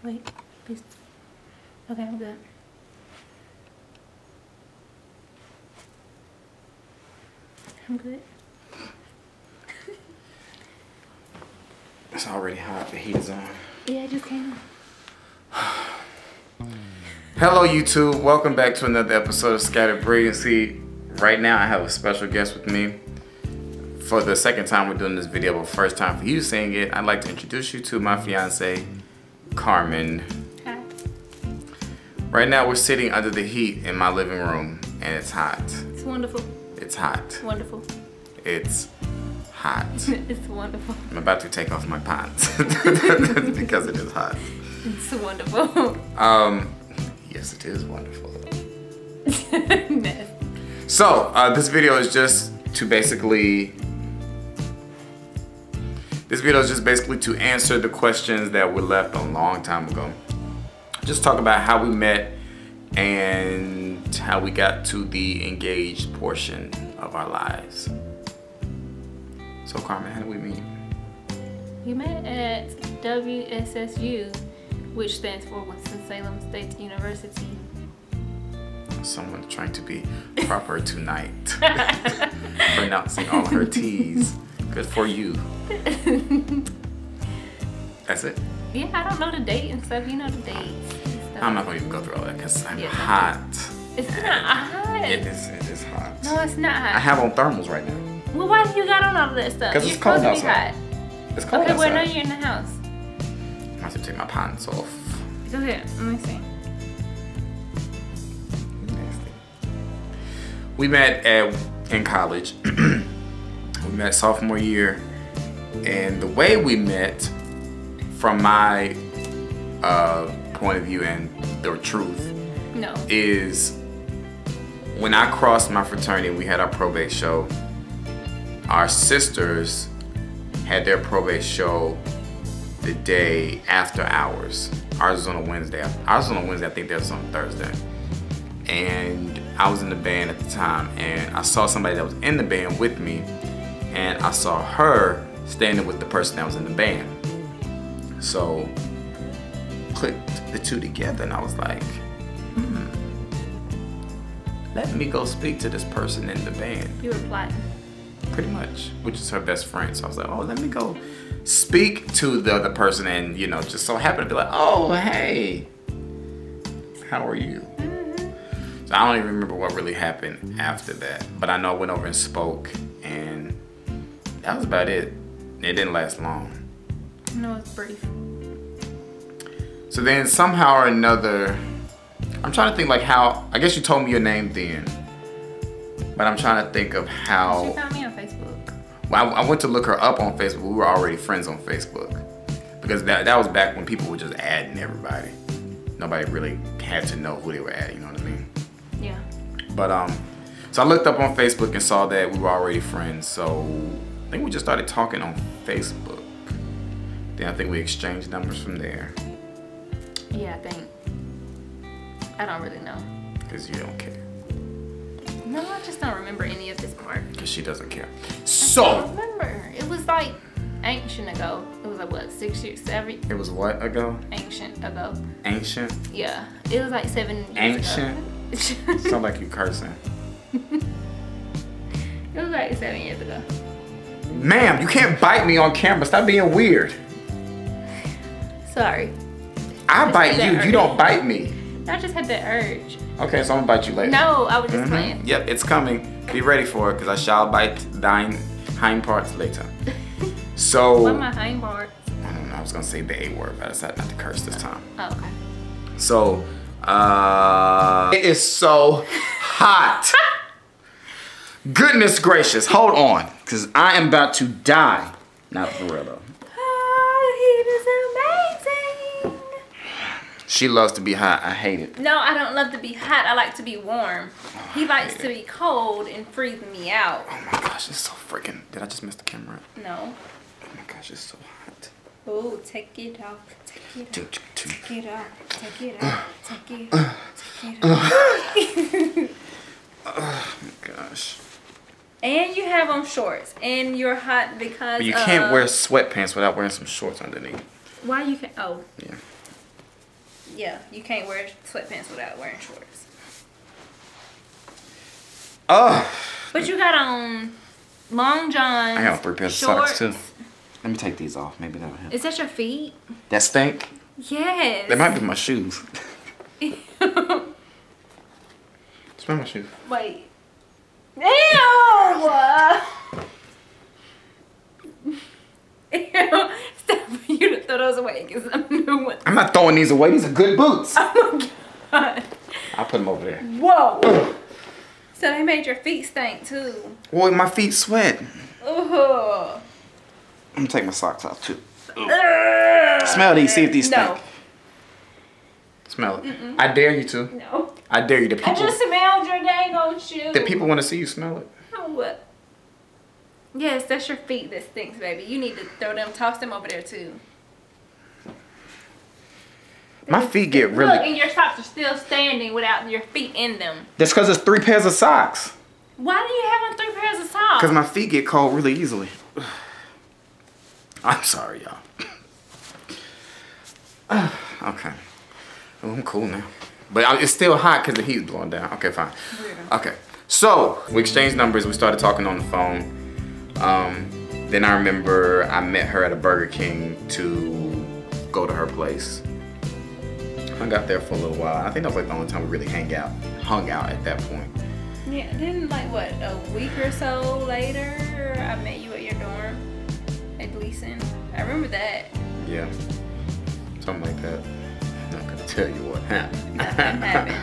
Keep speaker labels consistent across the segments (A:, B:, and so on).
A: Wait, please. Okay, I'm good. I'm good.
B: It's already hot. The heat is on.
A: Yeah, I just came.
B: Hello, YouTube. Welcome back to another episode of Scattered Brilliancy. Right now, I have a special guest with me. For the second time we're doing this video, but first time for you seeing it, I'd like to introduce you to my fiance, Carmen.
A: Hi.
B: Right now, we're sitting under the heat in my living room, and it's hot.
A: It's wonderful.
B: It's hot.
A: Wonderful.
B: It's hot.
A: It's wonderful.
B: I'm about to take off my pants because it is hot.
A: It's wonderful.
B: Yes, it is wonderful.
A: Nasty.
B: So, this video is just to basically to answer the questions that were left a long time ago. Just talk about how we met and how we got to the engaged portion of our lives. So Carmen, how did we meet?
A: We met at WSSU, which stands for Winston-Salem State University.
B: Someone trying to be proper tonight. Pronouncing all her T's. Good for you. That's it?
A: Yeah, I don't know the date and stuff. You know the dates and stuff.
B: I'm not going to even go through all that because I'm
A: Yeah,
B: hot.
A: It's not hot.
B: It is hot.
A: No, it's not
B: I
A: hot.
B: have on thermals right now.
A: Well, why do you got on all of that stuff?
B: Because
A: You're
B: it's cold
A: supposed to be
B: outside.
A: hot.
B: It's cold
A: Okay,
B: outside.
A: well, now you're in the house.
B: I have to take my pants off.
A: Go ahead. Let me see.
B: Nasty. We met in college. We met sophomore year. And the way we met, from my point of view and the truth,
A: No.
B: is when I crossed my fraternity, we had our probate show. Our sisters had their probate show the day after ours. Ours was on a Wednesday. Ours was on a Wednesday, I think theirs was on a Thursday. And I was in the band at the time, and I saw somebody that was in the band with me, and I saw her standing with the person that was in the band. So, clicked the two together, and I was like, let me go speak to this person in the band.
A: You were plotting.
B: Pretty much, which is her best friend. So I was like, oh, let me go speak to the other person, and you know, just so happened to be like, oh, hey, how are you? So I don't even remember what really happened after that, but I know I went over and spoke, and that was about it. It didn't last long.
A: No, it's brief.
B: So then somehow or another, I'm trying to think like how, I guess you told me your name then, but I'm trying to think of how.
A: She found me on Facebook.
B: Well, I went to look her up on Facebook. We were already friends on Facebook because that was back when people were just adding everybody. Nobody really had to know who they were adding, you know what I mean?
A: Yeah.
B: But so I looked up on Facebook and saw that we were already friends. So I think we just started talking on Facebook. Then I think we exchanged numbers from there.
A: Yeah, I think. I don't really know.
B: Because you don't care.
A: No, I just don't remember any of this part.
B: Because she doesn't care.
A: I
B: So
A: remember. It was like ancient ago. It was like what, 6 years, 7?
B: it was what ago?
A: Ancient ago.
B: Ancient?
A: Yeah. It was like 7 years
B: Ancient?
A: ago.
B: Sound like you cursing.
A: It was like 7 years ago.
B: Ma'am, you can't bite me on camera. Stop being weird.
A: Sorry.
B: I bite you. You don't bite me.
A: I just had that urge.
B: Okay, so I'm gonna bite you later.
A: No, I was just playing.
B: Yep, it's coming. Be ready for it, because I shall bite thine hind parts later. So,
A: What my hind part?
B: I don't know, I was gonna say the A word, but I decided not to curse this time.
A: Oh, okay.
B: So, it is so hot. Goodness gracious, hold on, because I am about to die. Not for real though.
A: Oh, he is amazing.
B: She loves to be hot. I hate it.
A: No, I don't love to be hot. I like to be warm. He likes to be cold and freeze me out.
B: Oh my gosh, it's so freaking. Did I just miss the camera?
A: No.
B: Oh my gosh, it's so hot.
A: Oh, take it off. Take it off. Take it off. Take it off. Take it off. Take it off.
B: Oh my gosh.
A: And you have on shorts. And you're hot because
B: But you can't wear sweatpants without wearing some shorts underneath.
A: Why you can't? Oh.
B: Yeah.
A: Yeah, you can't wear sweatpants without wearing shorts.
C: But you got on long johns.
B: I got 3 pairs of socks too. Let me take these off. Maybe that'll help.
A: Is that your feet?
B: That stink?
A: Yes.
B: They might be my shoes. Smell my shoes.
A: Wait. Ew! Ew. Stop for you to throw those away and get some new ones.
B: I'm not throwing these away. These are good boots.
A: Oh my god.
B: I'll put them over there.
A: Whoa. So they made your feet stink too.
B: Boy, my feet sweat.
A: Ugh.
B: I'm gonna take my socks off too. Smell these. See if these stink.
A: No.
B: Smell it. I dare you to.
A: No.
B: I dare you. The people.
A: I just smelled your dang old shoe.
B: The people want to see you smell it.
A: Oh. Yes, that's your feet that stinks, baby. You need to toss them over there too.
B: My feet get really.
A: Look, and your socks are still standing without your feet in them.
B: That's because it's 3 pairs of socks.
A: Why do you have on 3 pairs of socks?
B: Because my feet get cold really easily. I'm sorry, y'all. Okay. Oh, I'm cool now. But it's still hot because the heat's blowing down. Okay, fine. Okay. So, we exchanged numbers. We started talking on the phone. Then I remember I met her at a Burger King to go to her place. Hung out there for a little while. I think that was like the only time we really hung out at that point.
A: Yeah, then like what, a week or so later, I met you at your dorm at Gleason. I remember that.
B: Yeah, something like that. I'm not gonna tell you what happened.
A: Nothing happened.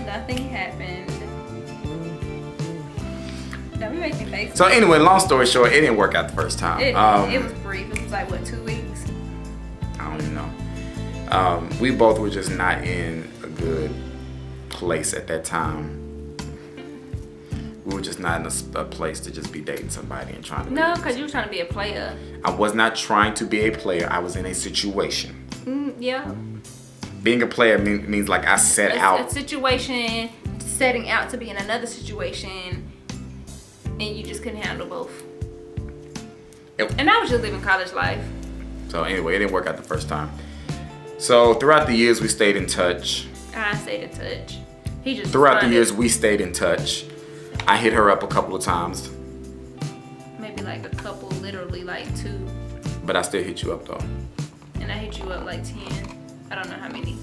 A: Nothing happened. Don't be making faces.
B: So anyway, long story short, it didn't work out the first time.
A: It was brief. It was like what, 2 weeks?
B: I don't even know. We both were just not in a good place at that time. We were just not in a place to just be dating somebody and trying to.
A: No, because you were trying to be a player.
B: I was not trying to be a player. I was in a situation.
A: Yeah.
B: Being a player means like I set out.
A: A situation, setting out to be in another situation, and you just couldn't handle both. And I was just living college life.
B: So anyway, it didn't work out the first time. So throughout the years, we stayed in touch.
A: I stayed in touch. He just
B: throughout the years, we stayed in touch. I hit her up a couple of times.
A: Maybe like a couple, literally like 2.
B: But I still hit you up though.
A: And I hit you up like 10. I don't know how many.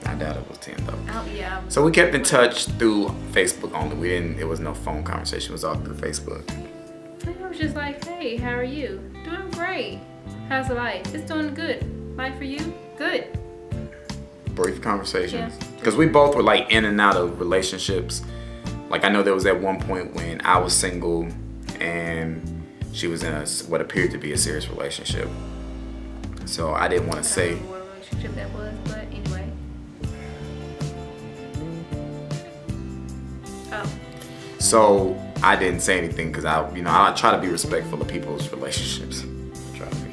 B: I doubt it was 10 though.
A: Oh yeah.
B: So we kept in touch through Facebook only. It was no phone conversation. It was all through Facebook.
A: And I was just like, hey, how are you? Doing great. How's life? It's doing good. Life for you? Good.
B: Brief conversations. Because we both were like in and out of relationships. Like I know there was at one point when I was single and she was in what appeared to be a serious relationship. So I didn't want to say.
A: I don't know what relationship that was, but anyway. Oh.
B: So I didn't say anything because I try to be respectful of people's relationships. I try to be.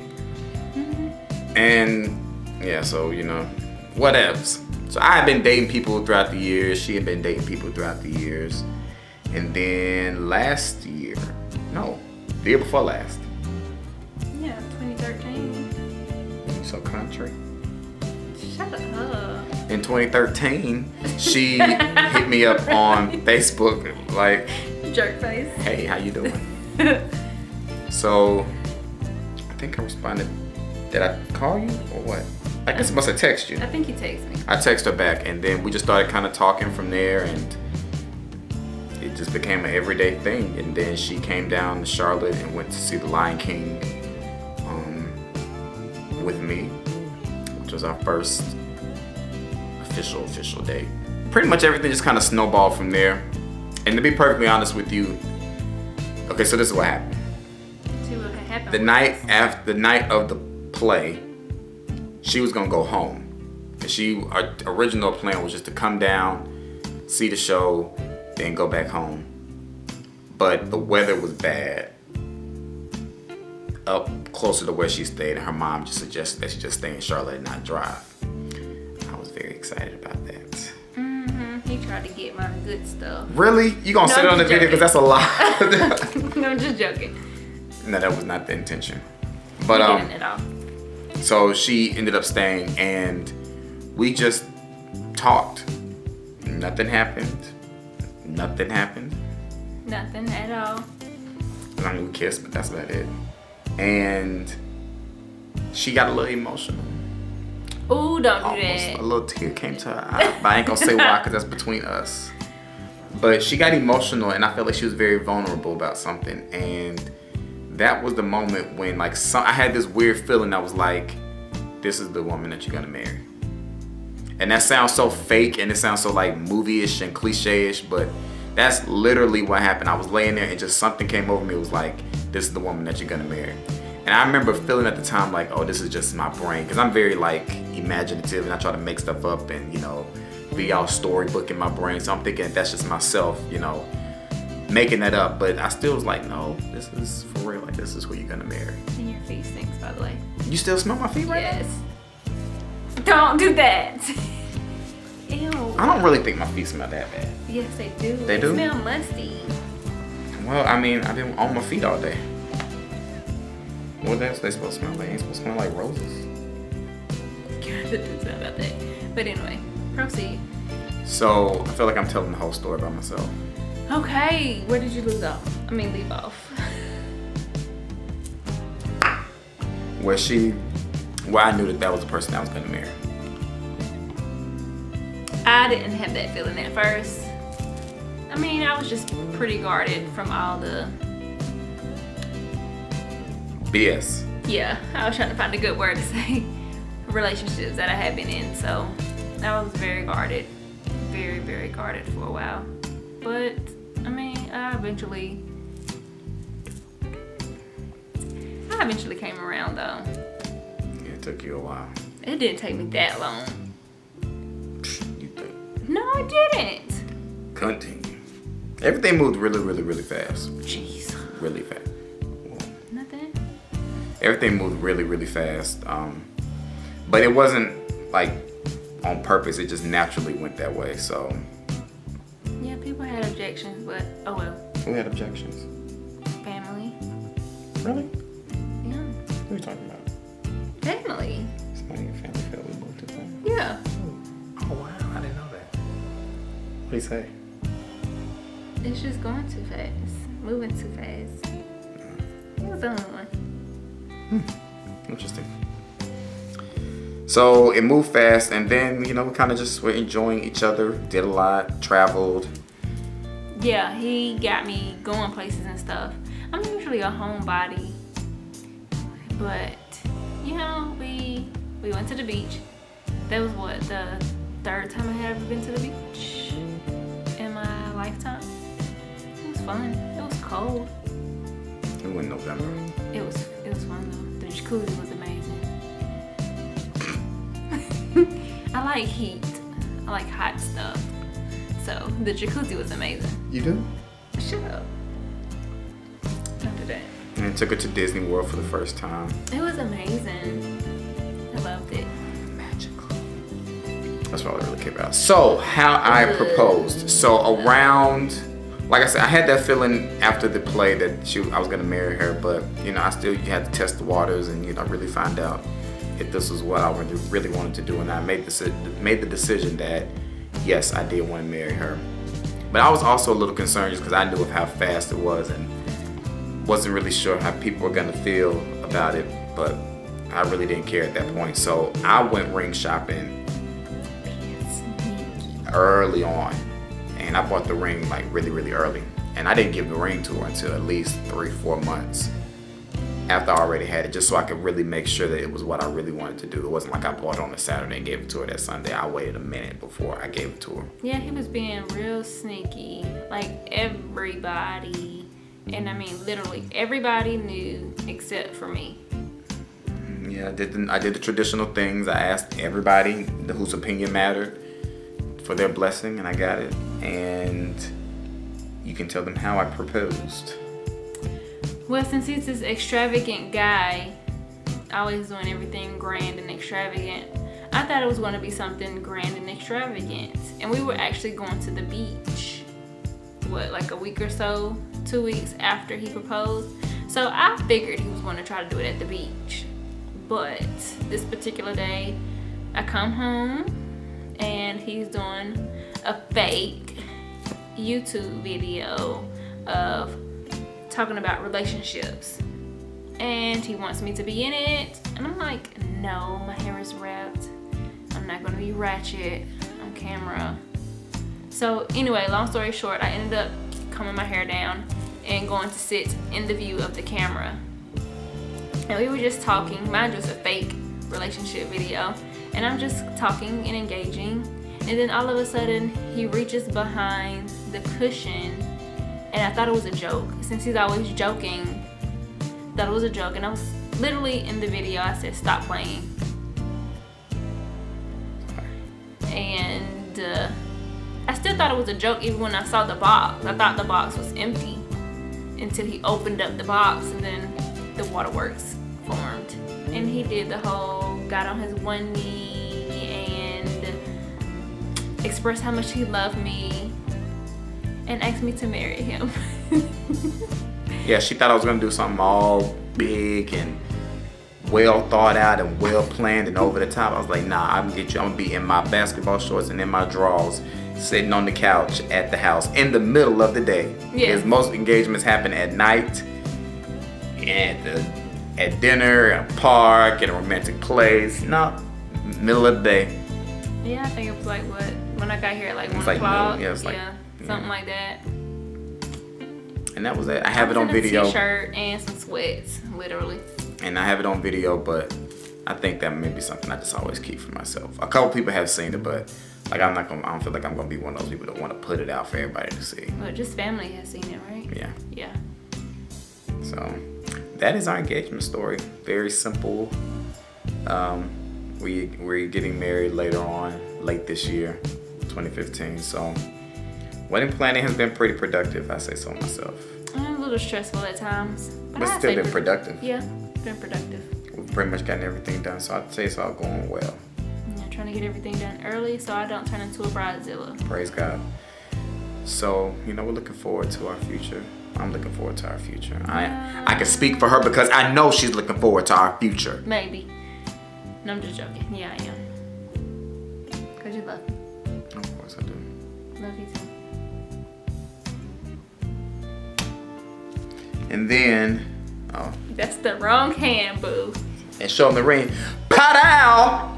B: And yeah, so whatevs. So I had been dating people throughout the years. She had been dating people throughout the years. And then last year, no, the year before last.
A: Yeah, 2013.
B: You so country.
A: Shut up.
B: In 2013, she hit me up on Facebook like,
A: jerk face.
B: Hey, how you doing? So I think I responded. Did I call you or what? I guess I must have texted you.
A: I think you texted me.
B: I texted her back and then we just started kind of talking from there and it just became an everyday thing. And then she came down to Charlotte and went to see The Lion King with me, which was our first official date. Pretty much everything just kind of snowballed from there. And to be perfectly honest with you, okay, so this is what happened.
A: See what happened.
B: The night of the play, she was gonna go home. And our original plan was just to come down, see the show, then go back home. But the weather was bad up closer to where she stayed, and her mom just suggested that she just stay in Charlotte and not drive. I was very excited about that.
A: He tried to get my good stuff.
B: Really? You gonna say it on the video because that's a lie?
A: No, I'm just joking.
B: No, that was not the intention. But
A: didn't at all.
B: So she ended up staying, and we just talked. Nothing happened. Nothing happened.
A: Nothing at all.
B: I mean, we kissed, but that's about it. And she got a little emotional.
A: Ooh, don't do
B: Almost
A: that.
B: a little tear came to her eye, but I ain't gonna say why, because that's between us. But she got emotional, and I felt like she was very vulnerable about something. And that was the moment when, like, I had this weird feeling. I was like, this is the woman that you're gonna marry. And that sounds so fake, and it sounds so like movie-ish and cliche-ish, but that's literally what happened. I was laying there, and just something came over me. It was like, this is the woman that you're gonna marry. And I remember feeling at the time like, oh, this is just my brain, because I'm very like imaginative, and I try to make stuff up and, you know, be all storybook in my brain. So I'm thinking that's just myself, you know, making that up. But I still was like, no, this is for real. Like, this is who you're gonna marry.
A: And your feet stinks, by the way.
B: You still smell my feet right
A: Yes. Don't do that. Ew.
B: now? I don't really think my feet smell that bad.
A: Yes, they do.
B: They do?
A: Smell musty.
B: Well, I mean, I've been on my feet all day. What else they supposed to smell? They ain't supposed to smell like roses.
A: God, it does sound about that. But anyway, proceed.
B: So I feel like I'm telling the whole story by myself.
A: Okay, where did you leave off? Leave off.
B: Where I knew that was the person I was gonna marry.
A: I didn't have that feeling at first. I was just pretty guarded from all the...
B: BS.
A: Yeah, I was trying to find a good word to say. Relationships that I had been in, so I was very guarded. Very, very guarded for a while. But, I eventually came around though.
B: It took you a while.
A: It didn't take me that long.
B: You think?
A: No, it didn't.
B: Continue. Everything moved really, really, really fast.
A: Jeez.
B: Really fast.
A: Nothing?
B: Everything moved really, really fast. But it wasn't like on purpose. It just naturally went that way. So.
A: Yeah, people had objections, but oh well.
B: Who had objections?
A: Family.
B: Really?
A: Yeah.
B: What are you talking about?
A: Family.
B: Somebody in your family felt we moved too fast?
A: Yeah.
B: Oh wow, I didn't know that. What do you say?
A: It's just going too fast. Moving too fast. It was the only one.
B: Interesting. So it moved fast, and then, we kind of just were enjoying each other, did a lot, traveled.
A: Yeah, he got me going places and stuff. I'm usually a homebody, but we went to the beach. That was the third time I had ever been to the beach in my lifetime. It was fun. It was cold.
B: It was in November.
A: It was fun though. The jacuzzi was amazing. I like heat. I like hot stuff. So the jacuzzi was amazing.
B: You do?
A: Shut up. Don't do that.
B: And I took her to Disney World for the first time.
A: It was amazing. I loved it.
B: Magical. That's all I really care about. So how I proposed. So around, like I said, I had that feeling after the play that I was gonna marry her, but I still had to test the waters and really find out if this was what I really wanted to do. And I made the decision that yes, I did want to marry her. But I was also a little concerned just because I knew of how fast it was and wasn't really sure how people were gonna feel about it. But I really didn't care at that point. So I went ring shopping early on, and I bought the ring like really, really early. And I didn't give the ring to her until at least 3-4 months after I already had it, just so I could really make sure that it was what I really wanted to do. It wasn't like I bought it on a Saturday and gave it to her that Sunday. I waited a minute before I gave it to her. Yeah,
A: he was being real sneaky. Like everybody, and literally everybody knew except for me.
B: Yeah, I did the traditional things. I asked everybody whose opinion mattered for their blessing, and I got it. And you can tell them how I proposed.
A: Well, since he's this extravagant guy, always doing everything grand and extravagant, I thought it was going to be something grand and extravagant. And we were actually going to the beach, like a week or so, 2 weeks after he proposed. So I figured he was going to try to do it at the beach. But this particular day, I come home and he's doing a fake YouTube video of talking about relationships. And he wants me to be in it. And I'm like, no, my hair is wrapped. I'm not gonna be ratchet on camera. So anyway, long story short, I ended up combing my hair down and going to sit in the view of the camera. And we were just talking. Mine was a fake relationship video. And I'm just talking and engaging. And then all of a sudden, he reaches behind the cushion. And I thought it was a joke. Since he's always joking, I thought it was a joke. And I was literally in the video, I said, stop playing. And I still thought it was a joke even when I saw the box. I thought the box was empty until he opened up the box and then the waterworks formed. And he did the whole, got on his one knee and expressed how much he loved me and asked me to marry him.
B: Yeah, she thought I was gonna do something all big and well thought out and well planned and over the top. I was like, nah, I'm gonna be in my basketball shorts and in my drawers, sitting on the couch at the house in the middle of the day.
A: Yeah.
B: Because most engagements happen at night, at dinner, at a park, in a romantic place. No, middle of the day.
A: Yeah, I think it was like what, when I got here at like 1
B: It's like
A: o'clock.
B: noon, yeah, it's like-
A: yeah, something like that.
B: And that was it. I have it on
A: In a
B: video.
A: t-shirt and some sweats, literally.
B: And I have it on video, but I think that may be something I just always keep for myself. A couple people have seen it, but like I don't feel like I'm gonna be one of those people that want to put it out for everybody to see.
A: But just family has seen it, right?
B: Yeah.
A: Yeah.
B: So that is our engagement story. Very simple. We're getting married later on, late this year, 2015. So wedding planning has been pretty productive, I say so myself.
A: A little stressful at times.
B: But
A: I'd
B: still
A: say
B: been productive.
A: Yeah, been productive.
B: We've pretty much gotten everything done, so I'd say it's all going well.
A: Yeah, trying to get everything done early so I don't turn into a bridezilla.
B: Praise God. So, you know, we're looking forward to our future. I'm looking forward to our future. I can speak for her because I know she's looking forward to our future.
A: Maybe. No, I'm just joking. Yeah, I am. Because you love me.
B: Of course I do.
A: Love you too.
B: And then, oh,
A: That's the wrong hand, boo.
B: and show them the ring. Pow!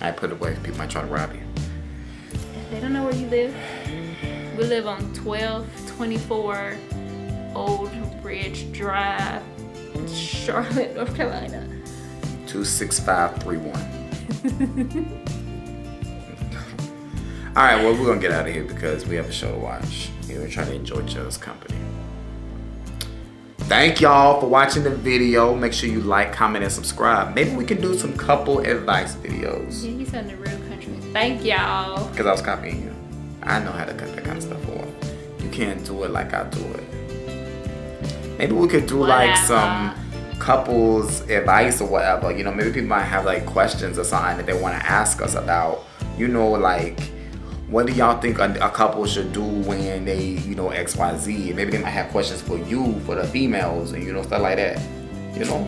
B: I put it away. People might try to rob you.
A: If they don't know where you live, we live on 1224 Old Ridge Drive, Charlotte, North Carolina.
B: 26531. All right, well, we're gonna get out of here because we have a show to watch. We're trying to enjoy each other's company. Thank y'all for watching the video. Make sure you like, comment, and subscribe. Maybe we can do some couple advice videos.
A: Yeah, he's on the real country. Thank y'all.
B: Because I was copying you. I know how to cut that kind of stuff off. You can't do it like I do it. Maybe we could do like some couples advice or whatever. You know, maybe people might have like questions or something that they want to ask us about. You know, like, what do y'all think a couple should do when they, you know, XYZ? Maybe they might have questions for you, for the females, and, you know, stuff like that. You know?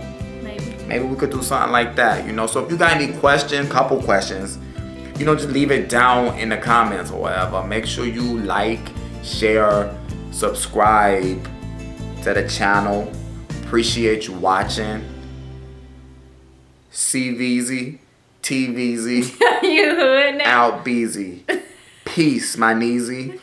B: Maybe we could do something like that, you know? So if you got any questions, couple questions, you know, just leave it down in the comments or whatever. Make sure you like, share, subscribe to the channel. Appreciate you watching. CVZ, TVZ,
A: You hood now.
B: out BZ. Peace, my kneesy.